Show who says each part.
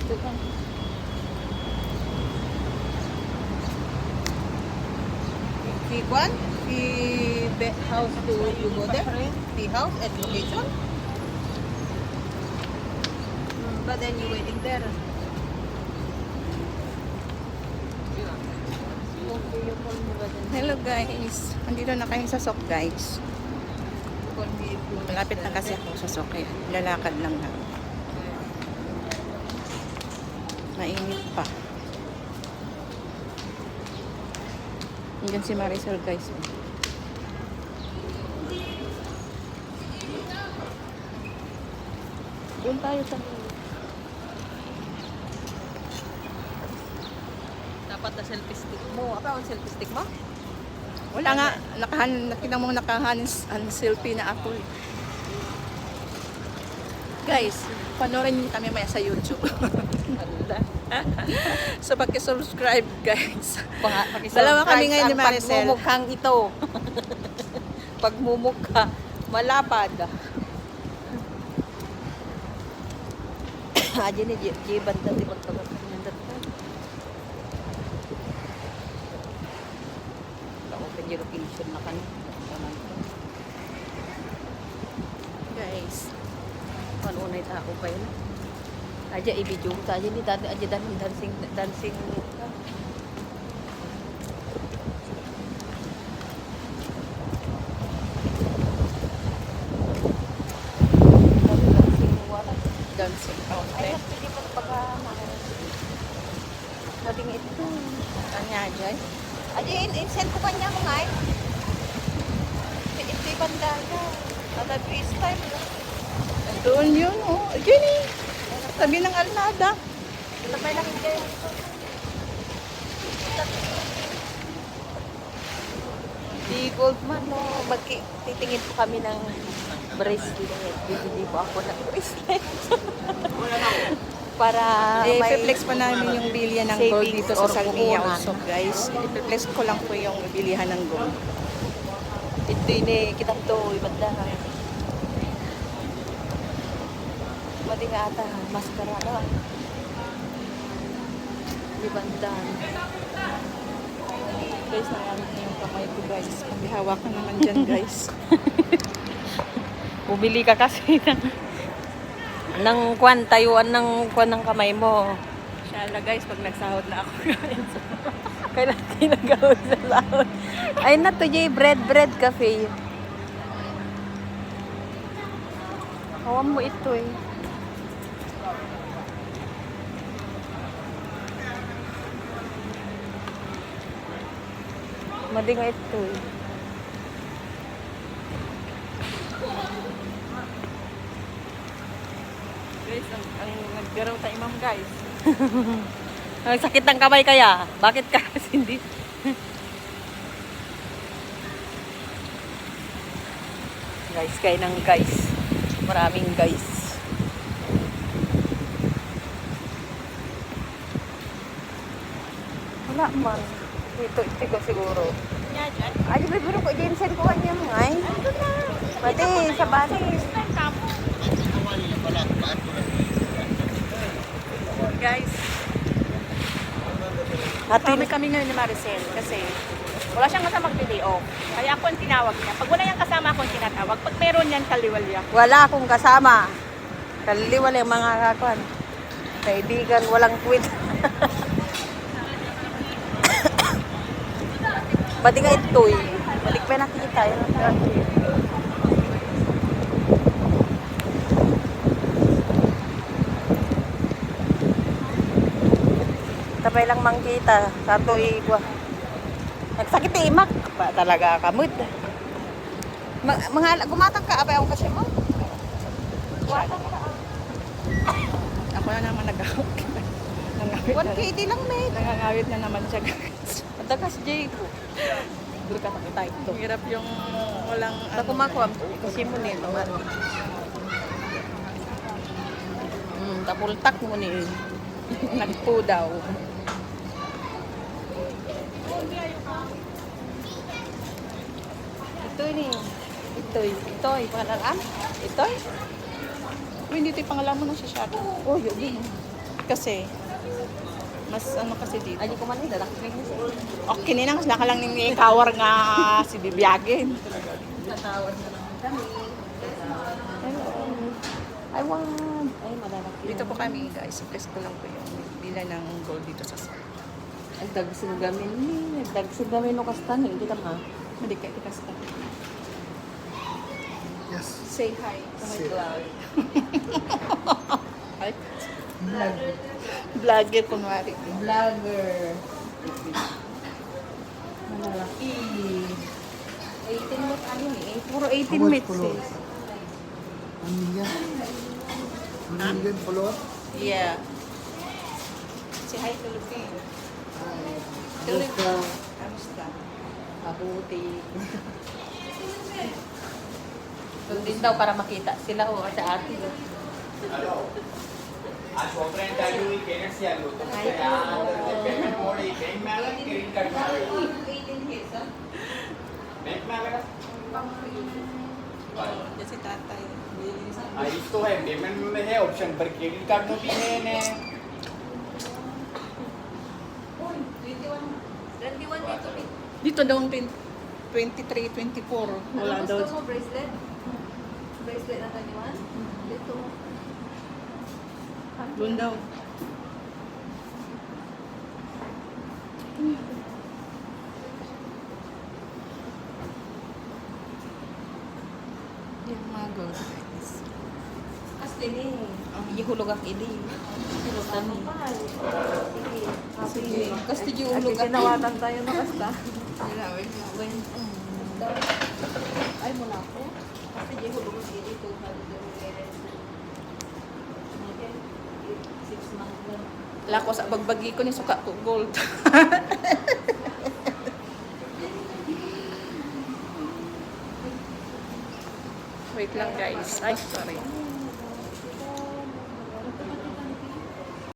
Speaker 1: Ito ka. The house to you go there? The house at location? But then you waiting there.
Speaker 2: Hello guys. Andito na kami sa Sok guys. Malapit na kasi ako sa Sok. Kaya lalakad lang na. Mainit pa. Hanggang si Marisol guys. Doon tayo sa
Speaker 1: Dapat na selfie stick mo. Apa ang selfie stick mo?
Speaker 2: wala nga. Nakita mo selfie na ako. Guys, panoorin niyo kami maya sa YouTube. So paki-subscribe guys. Dalawa kami ngayon ni Maricel.
Speaker 1: Pagmumukhang ito. Pagmumukha. Malapad. Aja ni banda di magpagpapandat ka. Ako pa yung location na kan.
Speaker 2: Guys,
Speaker 1: Ano na tao pa yun? Aja i-video ko aja ni aja dancing.
Speaker 2: dancing outlet.
Speaker 1: Hindi pa pagka sabi nga ito.
Speaker 2: Kanya Joy.
Speaker 1: Aja in-send ko kanya mo nga. Ito yung banda ka. Ada FaceTime.
Speaker 2: Doon yun, oh. Jenny! Tabi ng Alnada.
Speaker 1: Sabay lang kayo. Di Goldman, no. Titingin po kami ng bracelet. Bibili po ako ng bracelet. Para
Speaker 2: I-flex pa namin yung bilya ng gold
Speaker 1: savings
Speaker 2: dito sa
Speaker 1: or
Speaker 2: Salmia
Speaker 1: puhunan.
Speaker 2: also, guys. I-flex ko lang po yung bilihan ng gold.
Speaker 1: ito ini kita to ibanda. Mati nga ata maskara na. Ibanda.
Speaker 2: Guys, nagamit na yung kamay ko, guys. Paghahawakan naman dyan, guys.
Speaker 1: Bumili ka kasi ng kwan, tayuan ng kwan ng kamay mo.
Speaker 2: Inshallah, guys, pag nagsahod na ako, guys.
Speaker 1: Kailan tinagawin sa laon? Ay na to, Jay, bread cafe. Hawan mo ito eh. Madi nga ito eh.
Speaker 2: Guys, ang naggaraw sa imam, guys.
Speaker 1: Ang sakit ng kamay kaya? Bakit ka kasi hindi? Guys, kayo ng guys. Maraming guys. Wala man. Ito ko siguro. Ay, bibiro ko. Jensen ko kanya mo ay. Pati, sa bati.
Speaker 2: Guys, kami ngayon ni Maricel kasi wala siyang kasama mag-video. Kaya ako ang tinawag niya. Pag wala niyang kasama ako ang tinatawag. Pag meron yan, kaliwalya.
Speaker 1: Wala akong kasama. Kaliwala yung mga kakwan. Kaibigan, walang quit. Pati nga ito eh. Balik pa nakikita. Yun ang dati. Tapay lang mangkita. Sato iwa. Nagsakit eh, Mak. Ba talaga kamot. Mga gumatang ka, abay ako kasi mo. Gumatang ka.
Speaker 2: Ako na naman nag-awit.
Speaker 1: 1KD lang, mate.
Speaker 2: Nangangawit na naman siya, guys.
Speaker 1: Dagas J ko. Duro ka nakita ito.
Speaker 2: Hirap yung walang
Speaker 1: Sa kumakuha, kasi mo ni naman. Tapultak mo ni.
Speaker 2: nagpo daw.
Speaker 1: Ito ni. Ito, pangalanan. Ito.
Speaker 2: Uy, hindi ito yung pangalaman mo na siya.
Speaker 1: Oh, yun.
Speaker 2: kasi. Mas ano kasi dito.
Speaker 1: Ay, di ko man eh, lalaki rin niya siya.
Speaker 2: Okay na lang, naka lang ni kawar nga si bibiyagin.
Speaker 1: Tatawad na lang kami.
Speaker 2: I want.
Speaker 1: Ay, malalaki.
Speaker 2: Dito po kami guys, press ko lang po yung bila ng gold dito sa store.
Speaker 1: Nagdagsugamin ni. Nagdagsugamin no kastan eh. Kita ma.
Speaker 2: Hindi ka ikas ka.
Speaker 3: Yes.
Speaker 2: Say hi to my
Speaker 3: Say
Speaker 2: vlog. Hi.
Speaker 1: Vlog.
Speaker 2: Vlogger kunwari.
Speaker 1: Vlogger. Malalaki. 18 months ano eh. Puro 18
Speaker 3: How much
Speaker 1: months
Speaker 3: follow?
Speaker 1: eh.
Speaker 3: 1 million? 1 million follower?
Speaker 2: Yeah. Say hi to Lupin.
Speaker 3: Basta,
Speaker 2: Kamusta?
Speaker 1: Mabuti. Doon din daw para makita sila o sa ate.
Speaker 4: ಆ ಶೋಭ್ರೆಂಟ್ ಆಗಿ ಪೇರೆಂಟ್ಸ್ ಆಗಿ ಪೇಮೆಂಟ್ ಮಾಡಿ ಬ್ಯಾಂಕ್ ಮೇಲೆ credit card ಮಾಡಿ ಬ್ಯಾಂಕ್ ಮೇಲೆ
Speaker 2: Kasi tatay.
Speaker 4: इसको है पेमेंट में है ऑप्शन पर क्रेडिट कार्ड में भी है
Speaker 2: Dito daw ang 23, 24. Wala daw.
Speaker 1: Gusto mo bracelet? Bracelet na 21? Dito.
Speaker 2: Doon daw. Yung mga gold guys.
Speaker 1: Kasi ni.
Speaker 2: Ihulog ang ili.
Speaker 1: Hilot kami.
Speaker 2: Sige. Kasi di
Speaker 1: Ati
Speaker 2: ulog ang
Speaker 1: tinawatan tayo na kasta.
Speaker 2: Ay, muna ako.
Speaker 1: Kasi di hulog ang ili to. 6 months lang.
Speaker 2: Lako sa bagbagi ko ni suka ko gold. Wait lang guys. Ay, sorry.